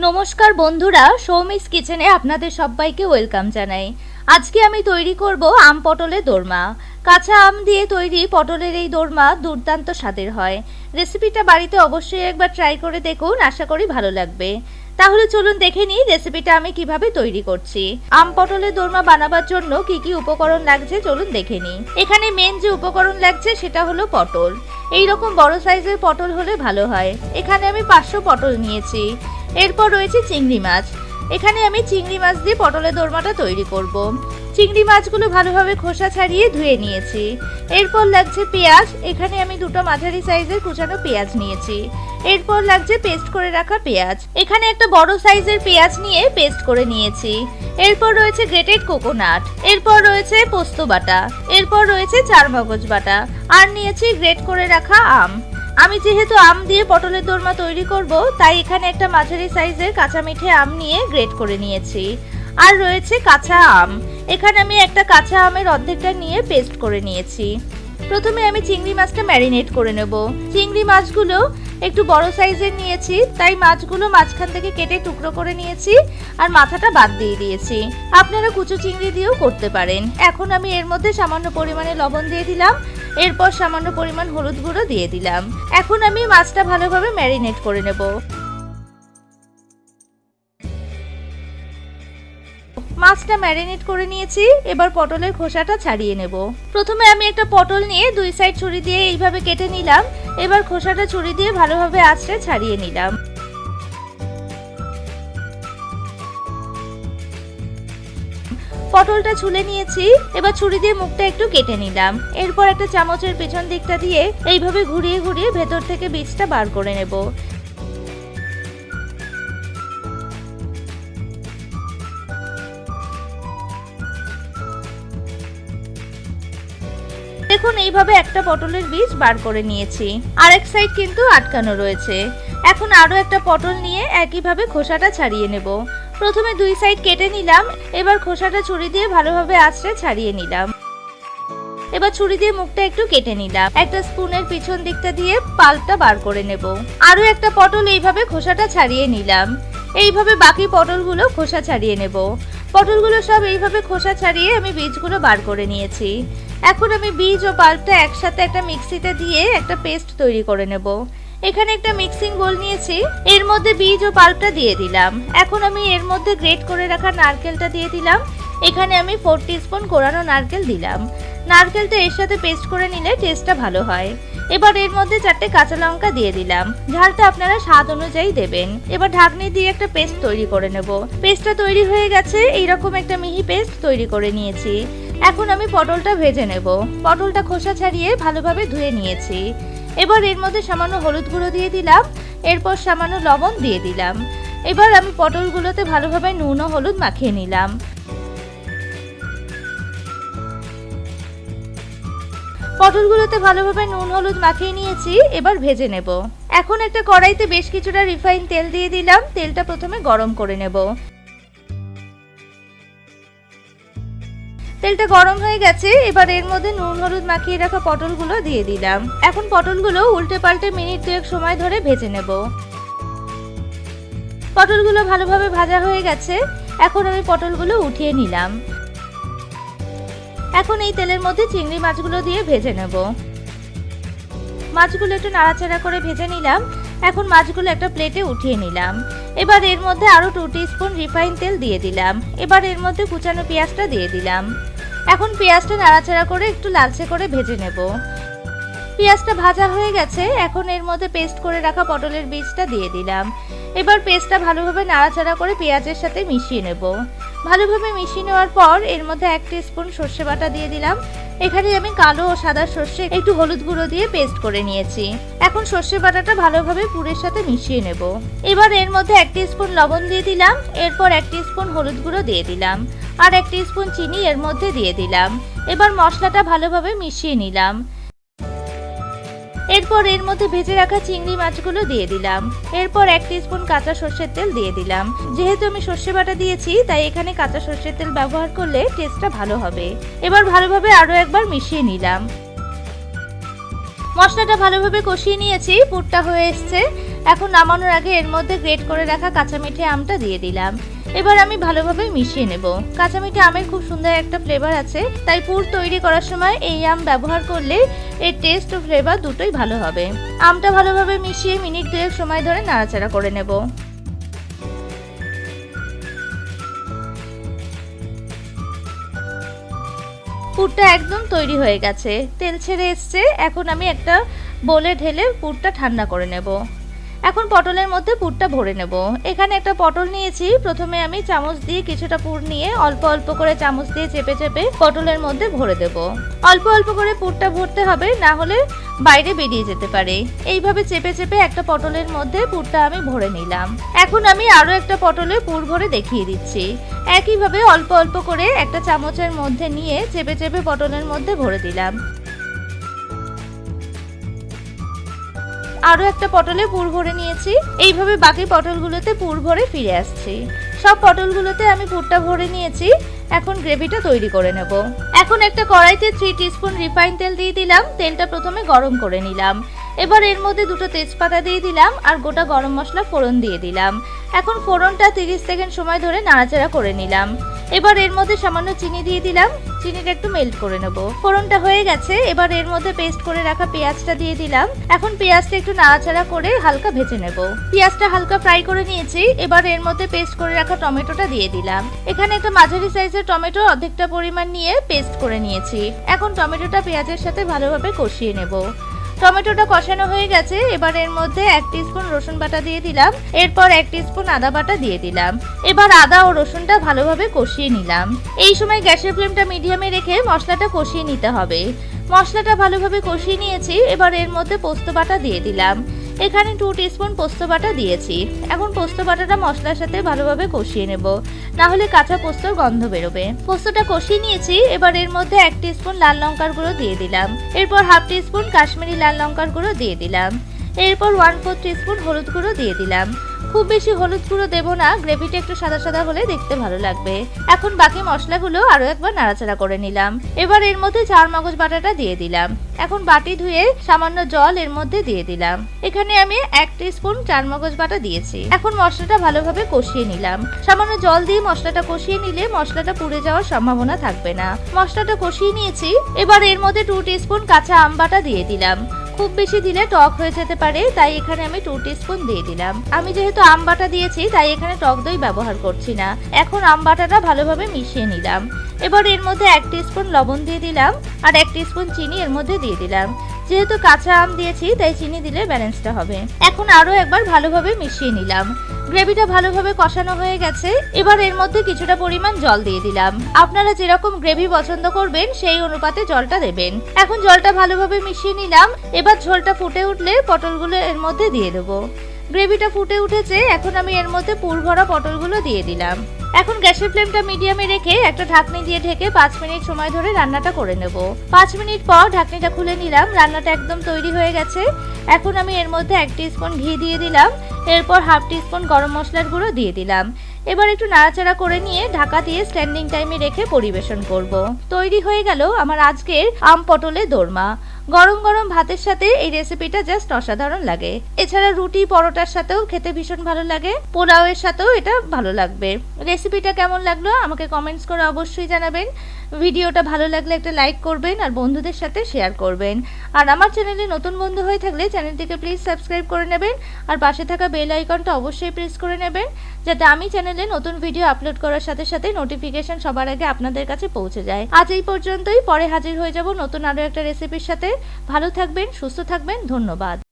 নমস্কার বন্ধুরা, সৌমিস কিচেনে আপনাদের সবাইকে ওয়েলকাম জানাই। আজকে আমি তৈরি করব আম পটলের দোরমা। কাঁচা আম দিয়ে তৈরি পটলের এই দোরমা দুর্দান্ত স্বাদের হয়। রেসিপিটা বাড়িতে অবশ্যই একবার ট্রাই করে দেখুন, আশা করি ভালো লাগবে। তাহলে চলুন দেখে নিই রেসিপিটা আমি কিভাবে তৈরি করছি। আম পটলের দোরমা বানাবার জন্য কি কি উপকরণ লাগছে চলুন দেখে নিই। এখানে মেন যে উপকরণ লাগছে সেটা হলো পটল। এই রকম বড় সাইজের পটল হলে ভালো হয়। এখানে আমি 500 পটল নিয়েছি। এরপর রয়েছে চিংড়ি মাছ। এখানে আমি চিংড়ি মাছ দিয়ে পটলের দোরমাটা তৈরি করব। চিংড়ি মাছগুলো ভালোভাবে খোসা ছাড়িয়ে ধুয়ে নিয়েছি। এরপর লাগছে পেঁয়াজ। এখানে আমি দুটো মাঝারি সাইজের কুচানো পেঁয়াজ নিয়েছি। এরপর লাগছে পেস্ট করে রাখা পেঁয়াজ। এখানে একটা বড় সাইজের পেঁয়াজ নিয়ে পেস্ট করে নিয়েছি। এরপর রয়েছে গ্রেটেড কোকোনাট। এরপর রয়েছে পোস্ত বাটা। এরপর রয়েছে চারমগজ বাটা। আর নিয়েছি গ্রেট করে রাখা আম। আমি যেহেতু আম দিয়ে পটলের দোরমা তৈরি করব, তাই এখানে একটা মাঝারি সাইজের কাঁচা মিঠে আম নিয়ে গ্রেট করে নিয়েছি। আর রয়েছে কাঁচা আম। এখানে আমি একটা কাঁচা আমের অর্ধেকটা নিয়ে পেস্ট করে নিয়েছি। প্রথমে আমি চিংড়ি মাছটা ম্যারিনেট করে নেব। চিংড়ি মাছগুলো একটু বড় সাইজের নিয়েছি, তাই মাছগুলো মাঝখান থেকে কেটে টুকরো করে নিয়েছি আর মাথাটা বাদ দিয়ে দিয়েছি। আপনারা কুচো চিংড়ি দিয়েও করতে পারেন। এখন আমি এর মধ্যে সামান্য পরিমাণে লবণ দিয়ে দিলাম। এরপর সামান্য পরিমাণ হলুদ গুঁড়ো দিয়ে দিলাম। এখন আমি মাছটা ভালোভাবে ম্যারিনেট করে নেব। মাছটা ম্যারিনেট করে নিয়েছি। এবার পটলের খোসাটা ছাড়িয়ে নেব। প্রথমে আমি একটা পটল নিয়ে দুই সাইড ছুরি দিয়ে এইভাবে কেটে নিলাম। এবার খোসাটা ছুরি দিয়ে ভালোভাবে আঁচড়ে ছাড়িয়ে নিলাম। পটলটা ছুলে নিয়েছি। এবার ছুরি দিয়ে মুখটা একটু কেটে নিলাম। এরপর একটা চামচের পেছন দিকটা দিয়ে এইভাবে ঘুরিয়ে ঘুরিয়ে ভেতর থেকে বীজটা বার করে নেব। দেখুন এইভাবে একটা পটলের বীজ বার করে নিয়েছি। আরেক সাইড কিন্তু আটকানো রয়েছে। এখন আরো একটা পটল নিয়ে একইভাবে খোসাটা ছাড়িয়ে নেব। প্রথমে দুই সাইড কেটে নিলাম। এবার খোসাটা ছুরি দিয়ে ভালোভাবে আঁচড়ে ছাড়িয়ে নিলাম। এবার ছুরি দিয়ে মুখটা একটু কেটে নিলাম। একটা স্পুনের পিছন দিকটা দিয়ে পাল্পটা বার করে নেব। আরো একটা পটল এইভাবে খোসাটা ছাড়িয়ে নিলাম। এইভাবে বাকি পটলগুলো খোসা ছাড়িয়ে নেব। পটলগুলো সব এইভাবে খোসা ছাড়িয়ে আমি বীজগুলো বার করে নিয়েছি। এখন আমি বীজ ও পাল্পটা একসাথে একটা মিক্সিতে দিয়ে একটা পেস্ট তৈরি করে নেব। এখানে একটা মিক্সিং বোল নিয়েছি। এর মধ্যে বীজ ও পাল্পটা দিয়ে দিলাম। এখন আমি এর মধ্যে গ্রেট করে রাখা নারকেলটা দিয়ে দিলাম। এখানে আমি 4 টিস্পুন কোরানো নারকেল দিলাম। নারকেলটা এর সাথে পেস্ট করে নিলে টেস্টটা ভালো হয়। এবার এর মধ্যে 4টে কাঁচা লঙ্কা দিয়ে দিলাম। ঝালটা আপনারা স্বাদ অনুযায়ী দেবেন। এবার ঢাকনি দিয়ে একটা পেস্ট তৈরি করে নেব। পেস্টটা তৈরি হয়ে গেছে। এইরকম একটা মিহি পেস্ট তৈরি করে নিয়েছি। এখন আমি পটলটা ভেজে নেব। পটলটা খোসা ছাড়িয়ে ভালোভাবে ধুয়ে নিয়েছি। এবার এর মধ্যে সামান্য হলুদ গুঁড়ো দিয়ে দিলাম। এরপর সামান্য লবণ দিয়ে দিলাম। এবার আমি পটলগুলোতে ভালোভাবে নুন ও হলুদ মাখিয়ে নিলাম। পটলগুলোতে ভালোভাবে নুন হলুদ মাখিয়ে নিয়েছি। এবার ভেজে নেব। এখন একটা কড়াইতে বেশ কিছুটা রিফাইন তেল দিয়ে দিলাম। তেলটা প্রথমে গরম করে নেব। তেলটা গরম হয়ে গেছে। এবার এর মধ্যে নুন হলুদ মাখিয়ে রাখা পটলগুলো দিয়ে দিলাম। এখন পটলগুলো উল্টে পাল্টে মিনিট 2 সময় ধরে ভেজে নেব। পটলগুলো ভালোভাবে ভাজা হয়ে গেছে। এখন আমি পটলগুলো উঠিয়ে নিলাম। এখন এই তেলের মধ্যে চিংড়ি মাছগুলো দিয়ে ভেজে নেব। মাছগুলো একটু নাড়াচাড়া করে ভেজে নিলাম। এখন মাছগুলো একটা প্লেটে উঠিয়ে নিলাম। এবার এর মধ্যে আরো 2 টিস্পুন রিফাইন তেল দিয়ে দিলাম। এবার এর মধ্যে কুচানো পেঁয়াজটা দিয়ে দিলাম। এখন পেঁয়াজটা নাড়াচাড়া করে একটু লালচে করে ভেজে নেব। পেঁয়াজটা ভাজা হয়ে গেছে। এখন এর মধ্যে পেস্ট করে রাখা পটলের বীজটা দিয়ে দিলাম। এবার পেস্টটা ভালোভাবে নাড়াচাড়া করে পেঁয়াজের সাথে মিশিয়ে নেব। ভালোভাবে মিশিয়ে নেওয়ার পর এর মধ্যে 1 টিস্পুন সর্ষে বাটা দিয়ে দিলাম। এখানে আমি কালো ও সাদা সর্ষে একটু হলুদ গুঁড়ো দিয়ে পেস্ট করে নিয়েছি। এখন সর্ষে বাটাটা ভালোভাবে পুরের সাথে মিশিয়ে নেব। এবার এর মধ্যে 1 টিস্পুন লবণ দিয়ে দিলাম। এরপর 1 টিস্পুন হলুদ গুঁড়ো দিয়ে দিলাম। আর 1 টিস্পুন চিনি এর মধ্যে দিয়ে দিলাম। এবার মশলাটা ভালোভাবে মিশিয়ে নিলাম। এরপর এর মধ্যে ভেজে রাখা চিংড়ি মাছগুলো দিয়ে দিলাম। এরপর 1 টিস্পুন কাঁচা সর্ষের তেল দিয়ে দিলাম। যেহেতু আমি সর্ষে বাটা দিয়েছি, তাই এখানে কাঁচা সর্ষের তেল ব্যবহার করলে টেস্টটা ভালো হবে। এবার ভালোভাবে আরো একবার মিশিয়ে নিলাম। মশলাটা ভালোভাবে কষিয়ে নিয়েছি। পুরটা হয়ে এসছে। এখন নামানোর আগে এর মধ্যে গ্রেট করে রাখা কাঁচা মিঠে আমটা দিয়ে দিলাম। এবার আমি ভালোভাবে মিশিয়ে নেব। কাঁচা মিঠে আমের খুব সুন্দর একটা ফ্লেভার আছে, তাই পুর তৈরি করার সময় এই আম ব্যবহার করলে এর টেস্ট ও ফ্লেভার দুটোই ভালো হবে। আমটা ভালোভাবে মিশিয়ে মিনিট 2 সময় ধরে নাড়াচাড়া করে নেব। পুরটা একদম তৈরি হয়ে গেছে, তেল ছেড়ে এসছে। এখন আমি একটা বোলে ঢেলে পুরটা ঠান্ডা করে নেব। এখন পটলের মধ্যে পুরটা ভরে নেব। এখানে একটা পটল নিয়েছি। প্রথমে আমি চামচ দিয়ে কিছুটা পুর নিয়ে অল্প অল্প করে চামচ দিয়ে চেপে চেপে পটলের মধ্যে ভরে দেব। অল্প অল্প করে পুরটা ভরতে হবে, না হলে বাইরে বেরিয়ে যেতে পারে। এইভাবে চেপে চেপে একটা পটলের মধ্যে পুরটা আমি ভরে নিলাম। এখন আমি আরো একটা পটলে পুর ভরে দেখিয়ে দিচ্ছি। একইভাবে অল্প অল্প করে একটা চামচের মধ্যে নিয়ে চেপে চেপে পটলের মধ্যে ভরে দিলাম। আরো একটা পটলে পুর ভরে নিয়েছি। এইভাবে বাকি পটলগুলোতে পুর ভরে ফিরে আসছি। সব পটলগুলোতে আমি পুরটা ভরে নিয়েছি। এখন গ্রেভিটা তৈরি করে নেব। এখন একটা কড়াইতে 3 টিস্পুন রিফাইন তেল দিয়ে দিলাম। তেলটা প্রথমে গরম করে নিলাম। এবার এর মধ্যে 2টো তেজপাতা দিয়ে দিলাম আর গোটা গরম মশলা ফোড়ন দিয়ে দিলাম। এখন ফোড়নটা 30 সেকেন্ড সময় ধরে নাড়াচাড়া করে নিলাম। এবার এর মধ্যে সামান্য চিনি দিয়ে দিলাম। চিনিটা একটু মেল্ট করে নেব। ফোড়নটা হয়ে গেছে। এবার এর মধ্যে পেস্ট করে রাখা পেঁয়াজটা দিয়ে দিলাম। এখন পেঁয়াজটা একটু নাড়াচাড়া করে হালকা ভেজে নেব। পেঁয়াজটা হালকা ফ্রাই করে নিয়েছি। এবার এর মধ্যে পেস্ট করে রাখা টমেটোটা দিয়ে দিলাম। এখানে একটা মাঝারি সাইজের টমেটো অর্ধেকটা পরিমাণ নিয়ে পেস্ট করে নিয়েছি। এখন টমেটোটা পেঁয়াজের সাথে ভালোভাবে কষিয়ে নেব। টমেটোটা কষানো হয়ে গেছে। এবার এর মধ্যে 1 টিস্পুন রসুন বাটা দিয়ে দিলাম। এরপর 1 টিস্পুন আদা বাটা দিয়ে দিলাম। এবার আদা ও রসুনটা ভালোভাবে কষিয়ে নিলাম। এই সময় গ্যাসের ফ্লেমটা মিডিয়ামে রেখে মশলাটা কষিয়ে নিতে হবে। মশলাটা ভালোভাবে কষিয়ে নিয়েছি। এবার এর মধ্যে পোস্ত বাটা দিয়ে দিলাম। এখানে 2 টিস্পুন পোস্ত বাটা দিয়েছি। এখন পোস্ত বাটাটা মশলার সাথে ভালোভাবে কষিয়ে নেব, না হলে কাঁচা পোস্তর গন্ধ বেরোবে। পোস্তটা কষিয়ে নিয়েছি। এবার এর মধ্যে 1 টিস্পুন লাল লঙ্কার গুঁড়ো দিয়ে দিলাম। এরপর 1/2 টিস্পুন কাশ্মীরি লাল লঙ্কার গুঁড়ো দিয়ে দিলাম। এরপর 1/4 টিস্পুন হলুদ গুঁড়ো দিয়ে দিলাম। খুব বেশি হলুদ গুঁড়ো দেব না, গ্রেভিটা একটু সাদা সাদা হলে দেখতে ভালো লাগবে। এখন বাকি মশলাগুলো আরো একবার নাড়াচাড়া করে নিলাম। এবার এর মধ্যে চার মগজ বাটাটা দিয়ে দিলাম। এখন বাটি ধুয়ে সামান্য জল এর মধ্যে দিয়ে দিলাম। এখানে আমি 1 টিস্পুন চার মগজ বাটা দিয়েছি। এখন মশলাটা ভালোভাবে কষিয়ে নিলাম। সামান্য জল দিয়ে মশলাটা কষিয়ে নিলে মশলাটা পুড়ে যাওয়ার সম্ভাবনা থাকবে না। মশলাটা কষিয়ে নিয়েছি। এবার এর মধ্যে 2 টিস্পুন কাঁচা আম বাটা দিয়ে দিলাম। খুব বেশি দিলে টক হয়ে যেতে পারে, তাই এখানে আমি 2 টিস্পুন দিয়ে দিলাম। আমি যেহেতু আম বাটা দিয়েছি তাই এখানে টক দই ব্যবহার করছি না। এখন আম বাটাটা ভালোভাবে মিশিয়ে নিলাম। এবার এর মধ্যে 1 টিস্পুন লবণ দিয়ে দিলাম আর 1 টিস্পুন চিনি এর মধ্যে দিয়ে দিলাম। যেহেতু কাঁচা আম দিয়েছি তাই চিনি দিলে ব্যালেন্সটা হবে। এখন আরো একবার ভালোভাবে মিশিয়ে নিলাম। গ্রেভিটা ভালোভাবে কষানো হয়ে গেছে। এবার এর মধ্যে কিছুটা পরিমাণ জল দিয়ে দিলাম। আপনারা যেরকম গ্রেভি পছন্দ করবেন সেই অনুপাতে জলটা দেবেন। এখন জলটা ভালোভাবে মিশিয়ে নিলাম। এবার ঝোলটা ফুটে উঠলে পটলগুলো এর মধ্যে দিয়ে দেবো। গ্রেভিটা ফুটে উঠেছে। এখন আমি এর মধ্যে পুর ভরা পটলগুলো দিয়ে দিলাম। এখন গ্যাসের ফ্লেমটা মিডিয়ামে রেখে একটা ঢাকনি দিয়ে ঢেকে 5 মিনিট সময় ধরে রান্নাটা করে নেব। 5 মিনিট পর ঢাকনিটা খুলে নিলাম। রান্নাটা একদম তৈরি হয়ে গেছে। এখন আমি এর মধ্যে 1 টিস্পুন ঘি দিয়ে দিলাম। এরপর 1/2 টিস্পুন গরম মশলার গুঁড়ো দিয়ে দিলাম। এবার একটু নাড়াচাড়া করে নিয়ে ঢাকা দিয়ে স্ট্যান্ডিং টাইমে রেখে পরিবেশন করব। তৈরি হয়ে গেল আমার আজকের আম পটলে দোরমা। গরম গরম ভাতের সাথে এই রেসিপিটা জাস্ট অসাধারণ লাগে। এছাড়া রুটি পরোটার সাথেও খেতে ভীষণ ভালো লাগে। পোলাওয়ের সাথেও এটা ভালো লাগবে। রেসিপিটা কেমন লাগলো আমাকে কমেন্টস করে অবশ্যই জানাবেন। ভিডিওটা ভালো লাগলে একটা লাইক করবেন আর বন্ধুদের সাথে শেয়ার করবেন। আর আমার চ্যানেলে নতুন বন্ধু হয়ে থাকলে চ্যানেলটিকে প্লিজ সাবস্ক্রাইব করে নেবেন আর পাশে থাকা বেল আইকনটা অবশ্যই প্রেস করে নেবেন, যাতে আমি চ্যানেলে নতুন ভিডিও আপলোড করার সাথে সাথে নোটিফিকেশন সবার আগে আপনাদের কাছে পৌঁছে যায়। আজ এই পর্যন্তই। পরে হাজির হয়ে যাব নতুন আরো একটা রেসিপির সাথে। ভালো থাকবেন, সুস্থ থাকবেন। ধন্যবাদ।